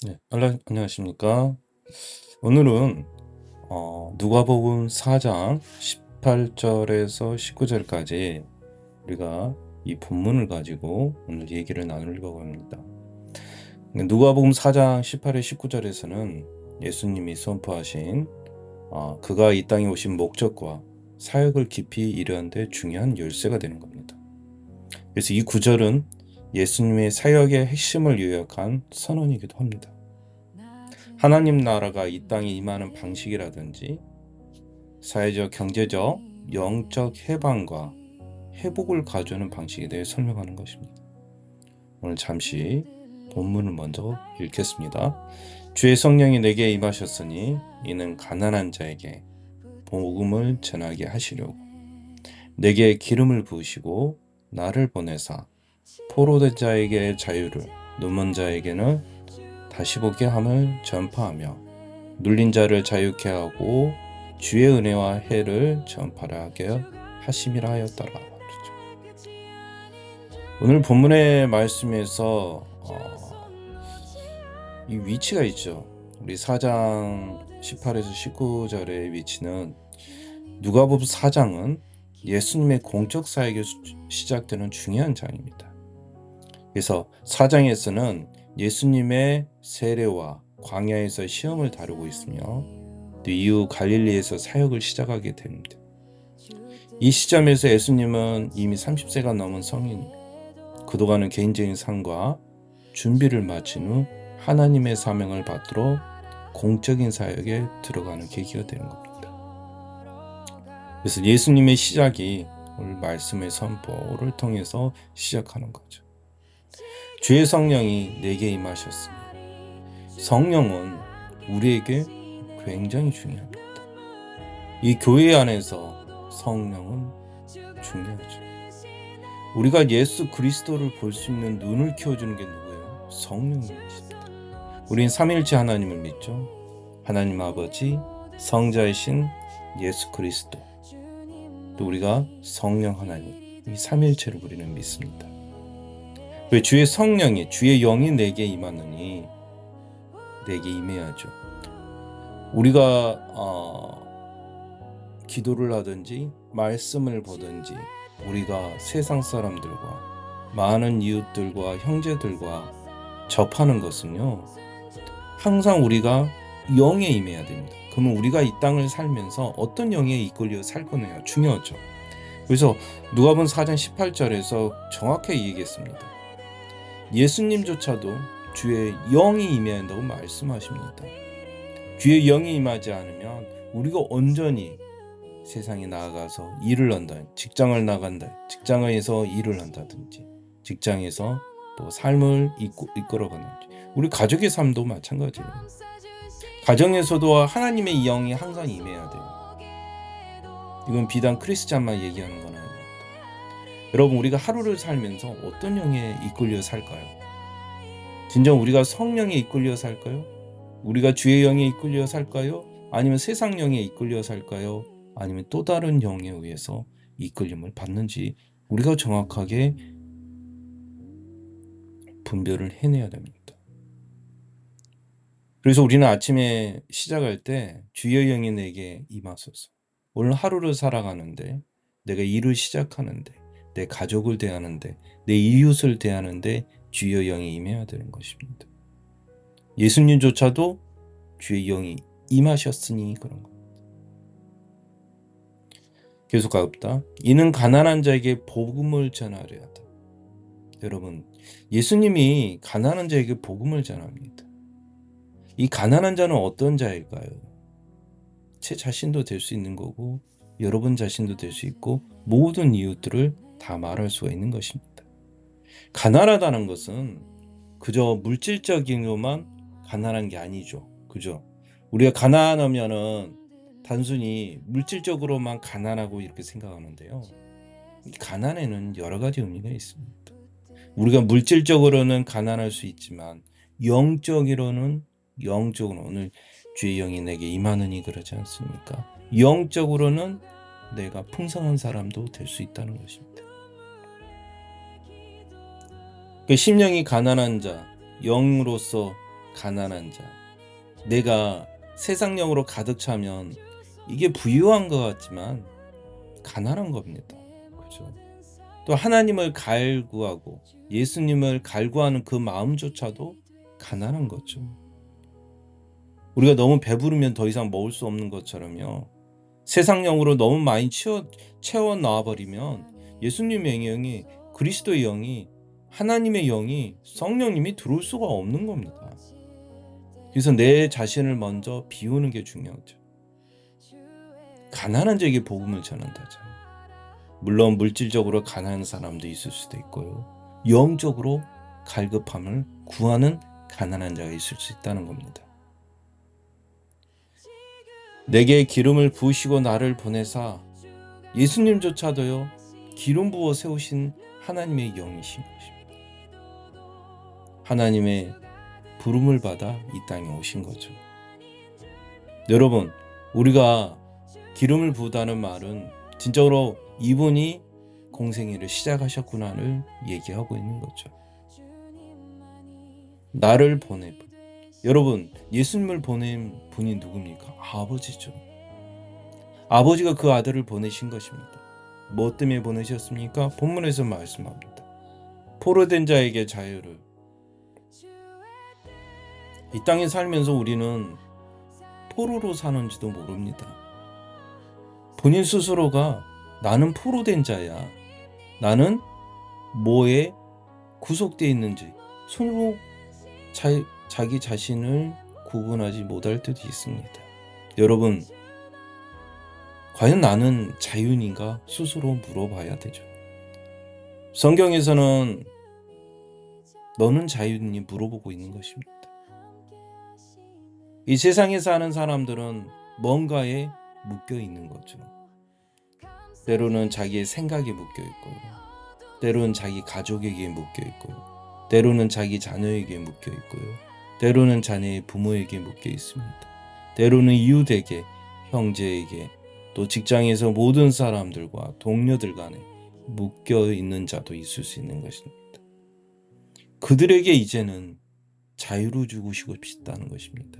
네, 안녕하십니까. 오늘은 누가복음 4장 18절에서 19절까지 우리가 이 본문을 가지고 오늘 얘기를 나누려고 합니다. 누가복음 4장 18에 19절에서는 예수님이 선포하신 그가 이 땅에 오신 목적과 사역을 깊이 이르는데 중요한 열쇠가 되는 겁니다. 그래서 이 구절은 예수님의 사역의 핵심을 요약한 선언이기도 합니다. 하나님 나라가 이 땅에 임하는 방식이라든지 사회적, 경제적, 영적 해방과 회복을 가져오는 방식에 대해 설명하는 것입니다. 오늘 잠시 본문을 먼저 읽겠습니다. 주의 성령이 내게 임하셨으니 이는 가난한 자에게 복음을 전하게 하시려고 내게 기름을 부으시고 나를 보내사 포로된 자에게 자유를 눈먼 자에게는 다시 보게 함을 전파하며 눌린 자를 자유케 하고 주의 은혜와 해를 전파하게 하심이라 하였더라. 그렇죠. 오늘 본문의 말씀에서 이 위치가 있죠. 우리 4장 18에서 19절의 위치는 누가복음 4장은 예수님의 공적 사역이 시작되는 중요한 장입니다. 그래서 4장에서는 예수님의 세례와 광야에서 시험을 다루고 있으며 또 이후 갈릴리에서 사역을 시작하게 됩니다. 이 시점에서 예수님은 이미 30세가 넘은 성인입니다. 그동안은 개인적인 삶과 준비를 마친 후 하나님의 사명을 받들어 공적인 사역에 들어가는 계기가 되는 겁니다. 그래서 예수님의 시작이 오늘 말씀의 선포를 통해서 시작하는 거죠. 주의 성령이 내게 임하셨으니 성령은 우리에게 굉장히 중요합니다. 이 교회 안에서 성령은 중요하죠. 우리가 예수 그리스도를 볼 수 있는 눈을 키워주는 게 누구예요? 성령님이십니다. 우린 삼일체 하나님을 믿죠. 하나님 아버지, 성자이신 예수 그리스도, 또 우리가 성령 하나님, 이 삼일체를 우리는 믿습니다. 왜 주의 성령이, 주의 영이 내게 임하느니 내게 임해야죠. 우리가 기도를 하든지 말씀을 보든지 우리가 세상 사람들과 많은 이웃들과 형제들과 접하는 것은요, 항상 우리가 영에 임해야 됩니다. 그러면 우리가 이 땅을 살면서 어떤 영에 이끌려 살 거냐 중요하죠. 그래서 누가복음 4장 18절에서 정확하게 얘기했습니다. 예수님조차도 주의 영이 임해야 한다고 말씀하십니다. 주의 영이 임하지 않으면 우리가 온전히 세상에 나아가서 일을 한다, 직장을 나간다, 직장에서 일을 한다든지 직장에서 또 삶을 이끌어가는지 우리 가족의 삶도 마찬가지예요. 가정에서도 하나님의 영이 항상 임해야 돼요. 이건 비단 크리스찬만 얘기하는 건 아닙니다. 여러분, 우리가 하루를 살면서 어떤 영에 이끌려 살까요? 진정 우리가 성령에 이끌려 살까요? 우리가 주의 영에 이끌려 살까요? 아니면 세상 영에 이끌려 살까요? 아니면 또 다른 영에 의해서 이끌림을 받는지 우리가 정확하게 분별을 해내야 됩니다. 그래서 우리는 아침에 시작할 때 주의 영이 내게 임하소서. 오늘 하루를 살아가는데, 내가 일을 시작하는데, 내 가족을 대하는데, 내 이웃을 대하는데 주의 영이 임해야 되는 것입니다. 예수님조차도 주의 영이 임하셨으니 그런 겁니다. 계속 가봅다. 이는 가난한 자에게 복음을 전하려 하다. 여러분, 예수님이 가난한 자에게 복음을 전합니다. 이 가난한 자는 어떤 자일까요? 제 자신도 될 수 있는 거고 여러분 자신도 될 수 있고 모든 이웃들을 다 말할 수가 있는 것입니다. 가난하다는 것은 그저 물질적인 것만 가난한 게 아니죠. 그죠? 우리가 가난하면은 단순히 물질적으로만 가난하고 이렇게 생각하는데요. 가난에는 여러 가지 의미가 있습니다. 우리가 물질적으로는 가난할 수 있지만 영적으로는 오늘 주의 영이 내게 임하느니 그러지 않습니까? 영적으로는 내가 풍성한 사람도 될 수 있다는 것입니다. 심령이 가난한 자, 영으로서 가난한 자. 내가 세상 영으로 가득 차면 이게 부유한 것 같지만 가난한 겁니다. 그죠? 또 하나님을 갈구하고 예수님을 갈구하는 그 마음조차도 가난한 거죠. 우리가 너무 배부르면 더 이상 먹을 수 없는 것처럼요. 세상 영으로 너무 많이 채워 넣어버리면 예수님의 영이, 그리스도의 영이, 하나님의 영이, 성령님이 들어올 수가 없는 겁니다. 그래서 내 자신을 먼저 비우는 게 중요하죠. 가난한 자에게 복음을 전한다잖아요. 물론 물질적으로 가난한 사람도 있을 수도 있고요. 영적으로 갈급함을 구하는 가난한 자가 있을 수 있다는 겁니다. 내게 기름을 부으시고 나를 보내사, 예수님조차도요, 기름 부어 세우신 하나님의 영이신 것입니다. 하나님의 부름을 받아 이 땅에 오신 거죠. 여러분, 우리가 기름을 부다는 말은 진짜로 이분이 공생애를 시작하셨구나를 얘기하고 있는 거죠. 나를 보내. 여러분, 예수님을 보낸 분이 누굽니까? 아버지죠. 아버지가 그 아들을 보내신 것입니다. 뭐 때문에 보내셨습니까? 본문에서 말씀합니다. 포로된 자에게 자유를. 이 땅에 살면서 우리는 포로로 사는지도 모릅니다. 본인 스스로가 나는 포로된 자야. 나는 뭐에 구속되어 있는지 손으로 자기 자신을 구분하지 못할 때도 있습니다. 여러분, 과연 나는 자유인가 스스로 물어봐야 되죠. 성경에서는 너는 자유인이 물어보고 있는 것입니다. 이 세상에 사는 사람들은 뭔가에 묶여 있는 거죠. 때로는 자기의 생각에 묶여 있고요. 때로는 자기 가족에게 묶여 있고요. 때로는 자기 자녀에게 묶여 있고요. 때로는 자녀의 부모에게 묶여 있습니다. 때로는 이웃에게, 형제에게, 또 직장에서 모든 사람들과 동료들 간에 묶여 있는 자도 있을 수 있는 것입니다. 그들에게 이제는 자유를 주고 싶다는 것입니다.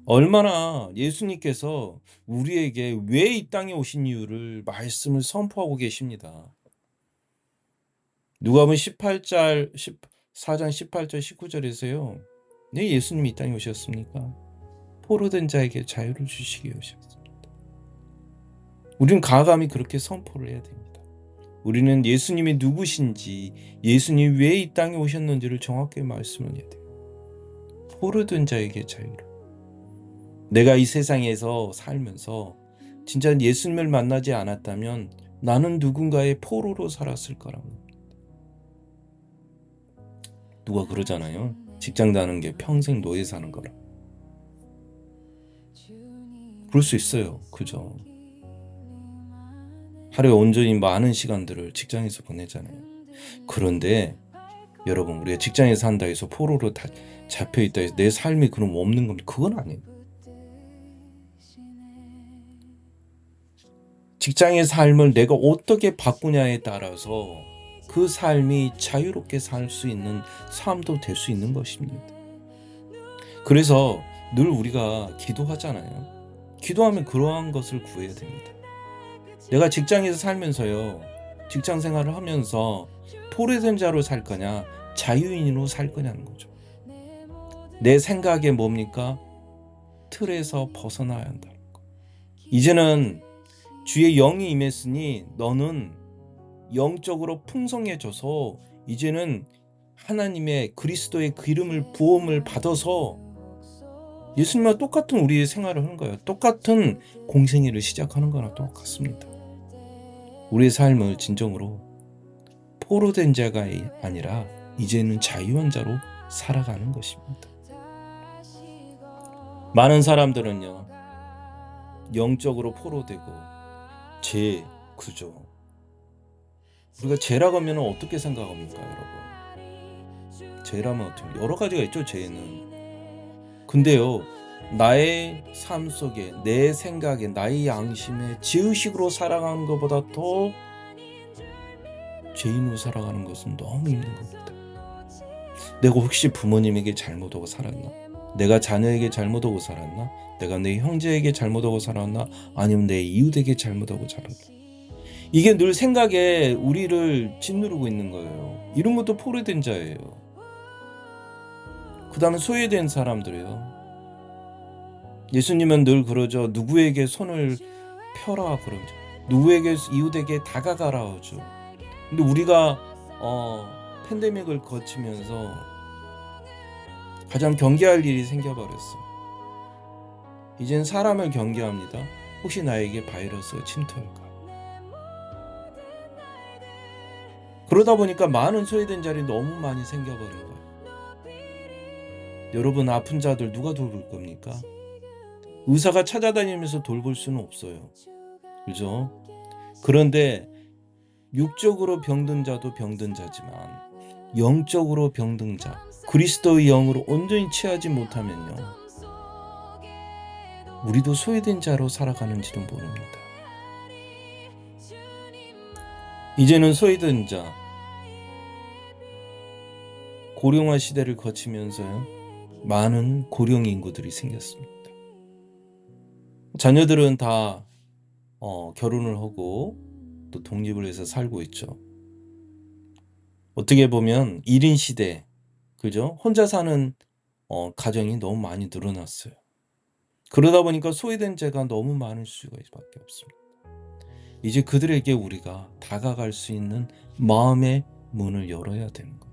얼마나 예수님께서 우리에게 왜 이 땅에 오신 이유를 말씀을 선포하고 계십니다. 누가복음 4장 18절 19절에서요. 네, 예수님이 이 땅에 오셨습니까? 포로된 자에게 자유를 주시기 위해 오셨습니다. 우리는 과감히 그렇게 선포를 해야 됩니다. 우리는 예수님이 누구신지, 예수님이 왜 이 땅에 오셨는지를 정확하게 말씀을 해야 돼요. 포로된 자에게 자유를. 내가 이 세상에서 살면서 진짜 예수님을 만나지 않았다면 나는 누군가의 포로로 살았을 거라고. 누가 그러잖아요. 직장 다는 게 평생 노예 사는 거라. 그럴 수 있어요. 그죠? 하루에 온전히 많은 시간들을 직장에서 보내잖아요. 그런데 여러분, 우리가 직장에서 한다 해서 포로로 다 잡혀있다 해서 내 삶이 그럼 없는 겁니다. 그건 아니에요. 직장의 삶을 내가 어떻게 바꾸냐에 따라서 그 삶이 자유롭게 살 수 있는 삶도 될 수 있는 것입니다. 그래서 늘 우리가 기도하잖아요. 기도하면 그러한 것을 구해야 됩니다. 내가 직장에서 살면서요, 직장 생활을 하면서 포로된 자로 살 거냐, 자유인으로 살 거냐는 거죠. 내 생각에 뭡니까? 틀에서 벗어나야 한다는 거. 이제는 주의 영이 임했으니 너는 영적으로 풍성해져서 이제는 하나님의 그리스도의 기름을 부음을 받아서 예수님과 똑같은 우리의 생활을 하는 거예요. 똑같은 공생애를 시작하는 거나 똑같습니다. 우리의 삶을 진정으로 포로된 자가 아니라 이제는 자유한 자로 살아가는 것입니다. 많은 사람들은요, 영적으로 포로되고 죄, 그죠? 우리가 죄라고 하면 어떻게 생각합니까, 여러분? 죄라면 어떻게? 여러 가지가 있죠, 죄는. 근데요, 나의 삶 속에, 내 생각에, 나의 양심에 죄의식으로 살아가는 것보다 더 죄인으로 살아가는 것은 너무 힘든 겁니다. 내가 혹시 부모님에게 잘못하고 살았나? 내가 자녀에게 잘못하고 살았나? 내가 내 형제에게 잘못하고 살았나? 아니면 내 이웃에게 잘못하고 살았나? 이게 늘 생각에 우리를 짓누르고 있는 거예요. 이런 것도 포로된 자예요. 그 다음에 소외된 사람들이에요. 예수님은 늘 그러죠. 누구에게 손을 펴라 그러죠. 누구에게 이웃에게 다가가라 하죠. 근데 우리가 팬데믹을 거치면서 가장 경계할 일이 생겨버렸어. 이젠 사람을 경계합니다. 혹시 나에게 바이러스가 침투할까? 그러다 보니까 많은 소외된 자리 너무 많이 생겨버린 거예요. 여러분, 아픈 자들 누가 돌볼 겁니까? 의사가 찾아다니면서 돌볼 수는 없어요. 그죠? 그런데 육적으로 병든 자도 병든 자지만 영적으로 병든 자, 그리스도의 영으로 온전히 취하지 못하면요, 우리도 소외된 자로 살아가는지는 모릅니다. 이제는 소외된 자, 고령화 시대를 거치면서요, 많은 고령 인구들이 생겼습니다. 자녀들은 다 결혼을 하고 또 독립을 해서 살고 있죠. 어떻게 보면 1인 시대, 그죠? 혼자 사는 가정이 너무 많이 늘어났어요. 그러다 보니까 소외된 자가 너무 많을 수밖에 없습니다. 이제 그들에게 우리가 다가갈 수 있는 마음의 문을 열어야 되는 거예요.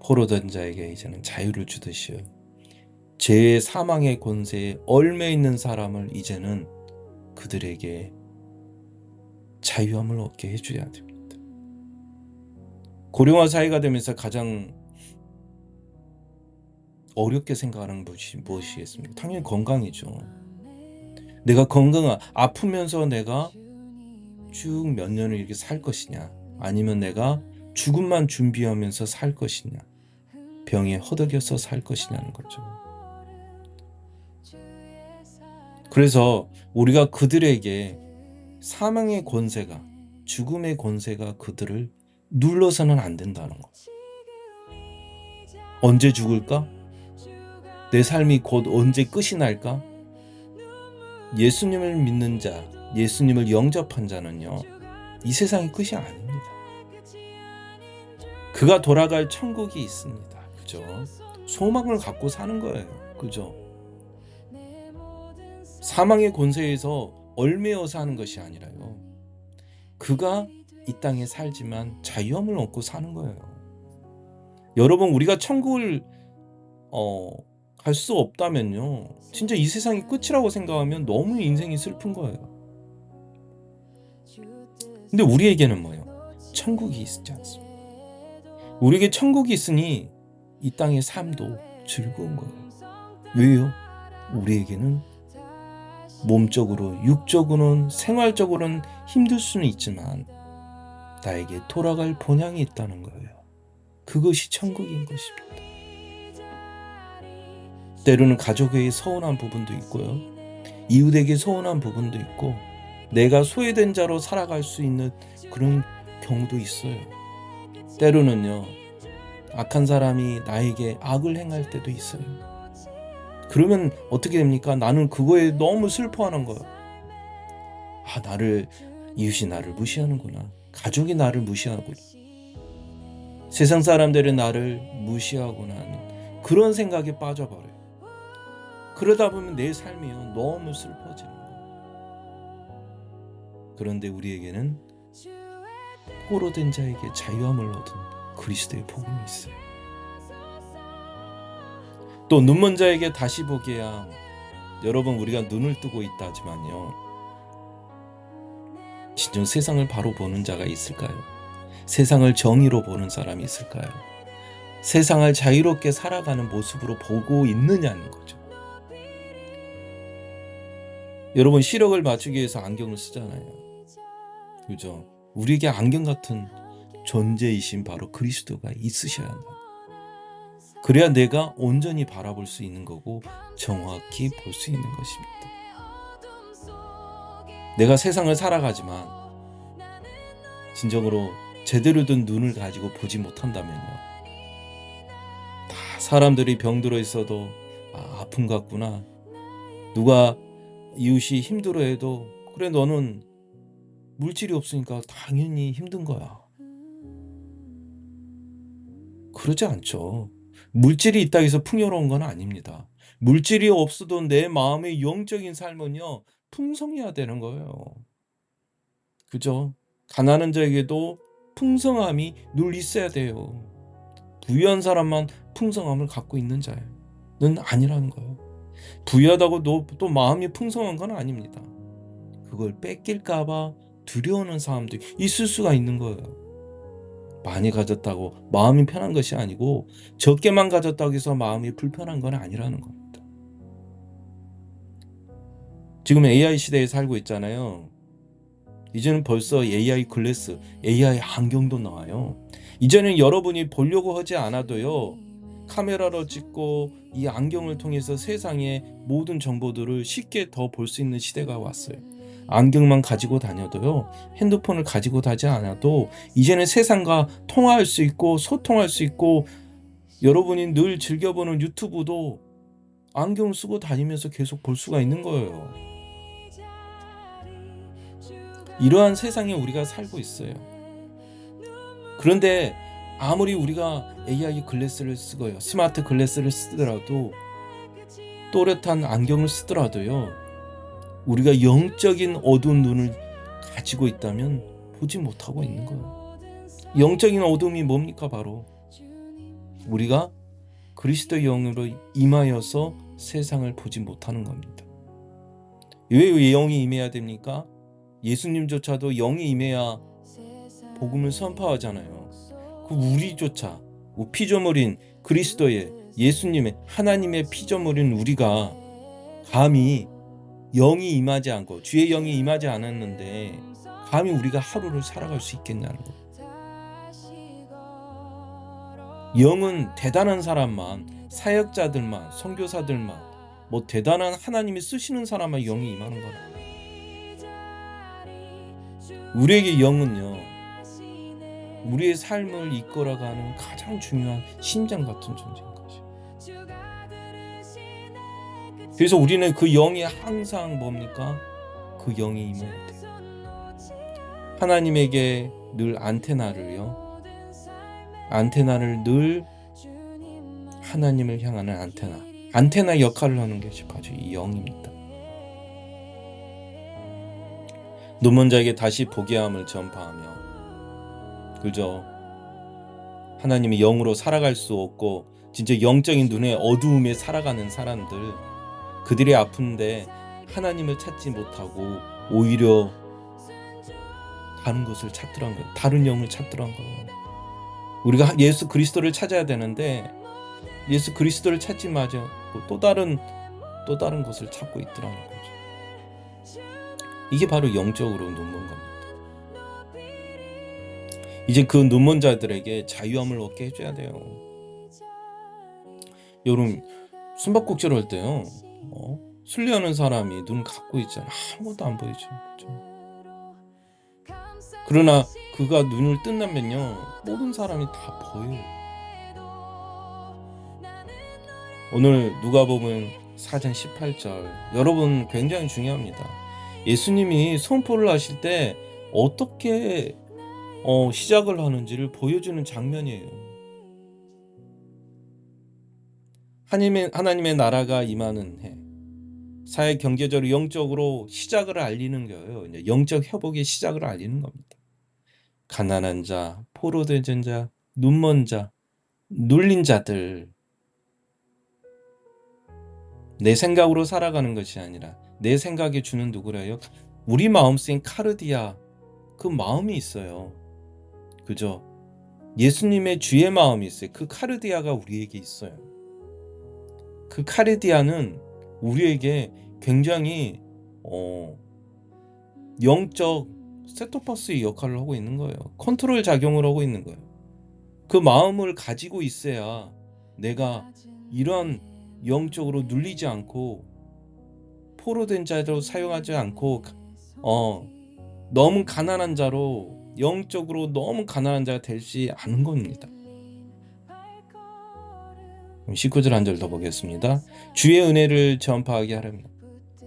포로된 자에게 이제는 자유를 주듯이요, 죄의 사망의 권세에 얽매 있는 사람을 이제는 그들에게 자유함을 얻게 해줘야 됩니다. 고령화 사회가 되면서 가장 어렵게 생각하는 것이 무엇이겠습니까? 당연히 건강이죠. 내가 아프면서 내가 쭉 몇 년을 이렇게 살 것이냐, 아니면 내가 죽음만 준비하면서 살 것이냐, 병에 허덕여서 살 것이냐는 거죠. 그래서 우리가 그들에게 사망의 권세가, 죽음의 권세가 그들을 눌러서는 안 된다는 거. 언제 죽을까? 내 삶이 곧 언제 끝이 날까? 예수님을 믿는 자, 예수님을 영접한 자는요, 이 세상이 끝이 아닙니다. 그가 돌아갈 천국이 있습니다. 그죠? 소망을 갖고 사는 거예요. 그죠? 사망의 권세에서 얽매여 사는 것이 아니라요, 그가 이 땅에 살지만 자유함을 얻고 사는 거예요. 여러분, 우리가 천국을 갈 수 없다면요, 진짜 이 세상이 끝이라고 생각하면 너무 인생이 슬픈 거예요. 근데 우리에게는 뭐예요? 천국이 있지 않습니까? 우리에게 천국이 있으니 이 땅의 삶도 즐거운 거예요. 왜요? 우리에게는 몸적으로, 육적으로는, 생활적으로는 힘들 수는 있지만 나에게 돌아갈 본향이 있다는 거예요. 그것이 천국인 것입니다. 때로는 가족에게 서운한 부분도 있고요, 이웃에게 서운한 부분도 있고, 내가 소외된 자로 살아갈 수 있는 그런 경우도 있어요. 때로는요, 악한 사람이 나에게 악을 행할 때도 있어요. 그러면 어떻게 됩니까? 나는 그거에 너무 슬퍼하는 거예요. 이웃이 나를 무시하는구나. 가족이 나를 무시하고, 세상 사람들이 나를 무시하구나 하는 그런 생각에 빠져버려요. 그러다 보면 내 삶이요, 너무 슬퍼지는 거예요. 그런데 우리에게는 포로된 자에게 자유함을 얻은 그리스도의 복음이 있어요. 또 눈먼 자에게 다시 보게 함. 여러분, 우리가 눈을 뜨고 있다 하지만요, 진정 세상을 바로 보는 자가 있을까요? 세상을 정의로 보는 사람이 있을까요? 세상을 자유롭게 살아가는 모습으로 보고 있느냐는 거죠. 여러분, 시력을 맞추기 위해서 안경을 쓰잖아요. 그죠? 우리에게 안경 같은 존재이신 바로 그리스도가 있으셔야 한다. 그래야 내가 온전히 바라볼 수 있는 거고 정확히 볼 수 있는 것입니다. 내가 세상을 살아가지만 진정으로 제대로 된 눈을 가지고 보지 못한다면요. 다 사람들이 병들어 있어도 아픔 같구나. 누가 이웃이 힘들어해도 그래 너는 물질이 없으니까 당연히 힘든 거야. 그러지 않죠. 물질이 있다고 해서 풍요로운 건 아닙니다. 물질이 없어도 내 마음의 영적인 삶은요 풍성해야 되는 거예요. 그죠? 가난한 자에게도 풍성함이 늘 있어야 돼요. 부유한 사람만 풍성함을 갖고 있는 자는 아니라는 거예요. 부유하다고 또 마음이 풍성한 건 아닙니다. 그걸 뺏길까 봐 두려워하는 사람들이 있을 수가 있는 거예요. 많이 가졌다고 마음이 편한 것이 아니고 적게만 가졌다고 해서 마음이 불편한 건 아니라는 겁니다. 지금 AI 시대에 살고 있잖아요. 이제는 벌써 AI 글래스, AI 안경도 나와요. 이제는 여러분이 보려고 하지 않아도요. 카메라로 찍고 이 안경을 통해서 세상의 모든 정보들을 쉽게 더 볼 수 있는 시대가 왔어요. 안경만 가지고 다녀도요. 핸드폰을 가지고 다니지 않아도 이제는 세상과 통화할 수 있고 소통할 수 있고 여러분이 늘 즐겨보는 유튜브도 안경을 쓰고 다니면서 계속 볼 수가 있는 거예요. 이러한 세상에 우리가 살고 있어요. 그런데 아무리 우리가 AI 글래스를 쓰고요. 스마트 글래스를 쓰더라도 또렷한 안경을 쓰더라도요. 우리가 영적인 어두운 눈을 가지고 있다면 보지 못하고 있는 거예요. 영적인 어둠이 뭡니까? 바로 우리가 그리스도의 영으로 임하여서 세상을 보지 못하는 겁니다. 왜 영이 임해야 됩니까? 예수님조차도 영이 임해야 복음을 선포하잖아요. 그 우리조차 피조물인 그리스도의 예수님의 하나님의 피조물인 우리가 감히 영이 임하지 않고 주의 영이 임하지 않았는데 감히 우리가 하루를 살아갈 수 있겠냐는 거. 영은 대단한 사람만, 사역자들만, 선교사들만, 뭐 대단한 하나님이 쓰시는 사람만 영이 임하는 건 아니에요. 우리에게 영은요, 우리의 삶을 이끌어가는 가장 중요한 심장 같은 존재인 것이에요. 그래서 우리는 그 영이 항상 뭡니까? 그 영이 임해야 돼요. 하나님에게 늘 안테나를 늘 하나님을 향하는 안테나 역할을 하는 것이 바로 이 영입니다. 눈먼 자에게 다시 보게 함을 전파하며, 그죠? 하나님의 영으로 살아갈 수 없고 진짜 영적인 눈의 어두움에 살아가는 사람들, 그들이 아픈데 하나님을 찾지 못하고 오히려 다른 것을 찾더란 거예요. 다른 영을 찾더란 거예요. 우리가 예수 그리스도를 찾아야 되는데 예수 그리스도를 찾지 마죠. 또 다른 것을 찾고 있더라는 거죠. 이게 바로 영적으로 눈먼 겁니다. 이제 그 눈먼 자들에게 자유함을 얻게 해줘야 돼요. 여러분 숨바꼭질 할 때요. 순례하는 사람이 눈 감고 있잖아. 아무것도 안 보이죠. 그렇죠? 그러나 그가 눈을 뜬다면요. 모든 사람이 다 보여요. 오늘 누가복음 4장 18절 여러분 굉장히 중요합니다. 예수님이 선포를 하실 때 어떻게 시작을 하는지를 보여주는 장면이에요. 하나님의 나라가 임하는 해. 사회 경제적으로 영적으로 시작을 알리는 거예요. 이제 영적 회복의 시작을 알리는 겁니다. 가난한 자, 포로된 자, 눈먼 자, 눌린 자들. 내 생각으로 살아가는 것이 아니라 내 생각에 주는 누구래요? 우리 마음 쓰인 카르디아, 그 마음이 있어요. 그죠? 예수님의 주의 마음이 있어요. 그 카르디아가 우리에게 있어요. 그 카르디아는 우리에게 굉장히 영적 셋톱박스의 역할을 하고 있는 거예요. 컨트롤 작용을 하고 있는 거예요. 그 마음을 가지고 있어야 내가 이런 영적으로 눌리지 않고 포로된 자로 사용하지 않고 너무 가난한 자로 영적으로 너무 가난한 자가 되지 않은 겁니다. 19절 한 절 더 보겠습니다. 주의 은혜를 전파하게 하렵니다.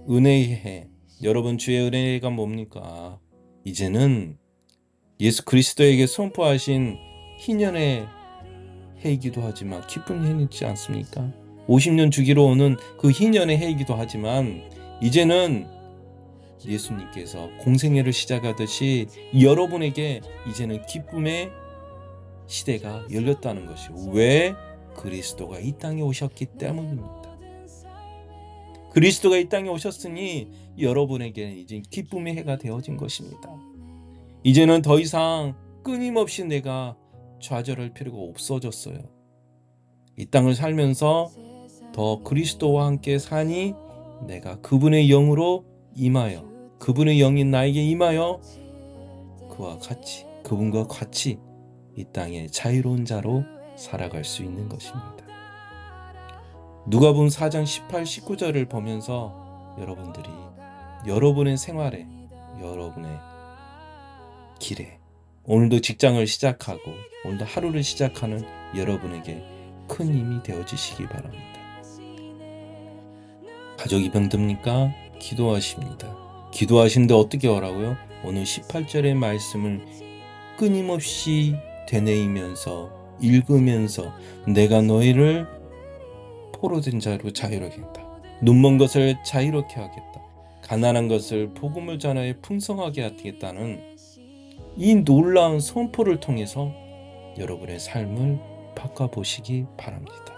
은혜의 해. 여러분, 주의 은혜가 뭡니까? 이제는 예수 그리스도에게 선포하신 희년의 해이기도 하지만 기쁜 해이지 않습니까? 50년 주기로 오는 그 희년의 해이기도 하지만 이제는 예수님께서 공생애를 시작하듯이 여러분에게 이제는 기쁨의 시대가 열렸다는 것이요. 왜? 그리스도가 이 땅에 오셨기 때문입니다. 그리스도가 이 땅에 오셨으니 여러분에게는 이제 기쁨의 해가 되어진 것입니다. 이제는 더 이상 끊임없이 내가 좌절할 필요가 없어졌어요. 이 땅을 살면서 더 그리스도와 함께 사니 내가 그분의 영으로 임하여, 그분의 영인 나에게 임하여 그와 같이, 그분과 같이 이 땅의 자유로운 자로 살아갈 수 있는 것입니다. 누가복음 4장 18, 19절을 보면서 여러분들이 여러분의 생활에, 여러분의 길에, 오늘도 직장을 시작하고 오늘도 하루를 시작하는 여러분에게 큰 힘이 되어지시기 바랍니다. 가족이 병듭니까? 기도하십니다. 기도하시는데 어떻게 하라고요? 오늘 18절의 말씀을 끊임없이 되뇌이면서 읽으면서 내가 너희를 포로된 자로 자유롭게 하겠다. 눈먼 것을 자유롭게 하겠다. 가난한 것을 복음을 전하여 풍성하게 하겠다는 이 놀라운 선포를 통해서 여러분의 삶을 바꿔보시기 바랍니다.